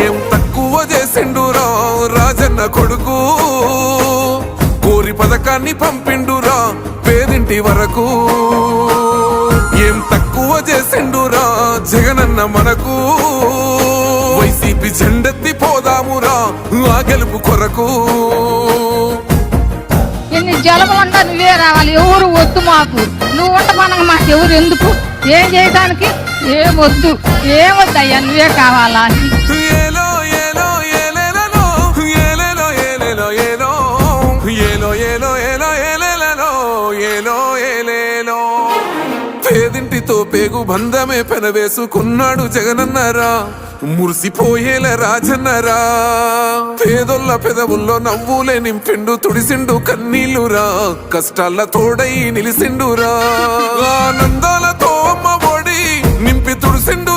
ఏం తక్కువ చేసిండురా రాజన్న కొడుకు, కోరి పథకాన్ని పంపిండురా పేదింటి వరకు. ఏం తక్కువ చేసిండురా జగనన్న మనకు, వైసీపీ జెండెత్తి పోదామురా ఆ గెలుపు కొరకు. ఎన్ని జలములంటా నువ్వే రావాలి, ఎవరు వద్దు మాకు, నువ్వు ఉండమనగా మాకు ఎవరు ఎందుకు, ఏం చేయడానికి ఏమొద్దు, ఏమొద్దయ్యా నువ్వే కావాలా. ఏలో ఏలో ఏలేలలో ఏలేలో ఏలేలో ఏలో ఏలో ఏలో ఏలో ఏలేలలో ఏలో ఏలేలో. పేదింటితో పేగు బంధమే పెనవేసుకున్నాడు జగనన్నరా, మురిసిపోయేల రాజన్నరా. పేదొల్ల పెదవుల్లో నవ్వులే నింపిండు, తుడిసిండు కన్నీళ్లురా, కష్టాల తోడై నిలిసిండురా. ఆనందాలతో అమ్మ ఒడి నింపి తుడిసిండు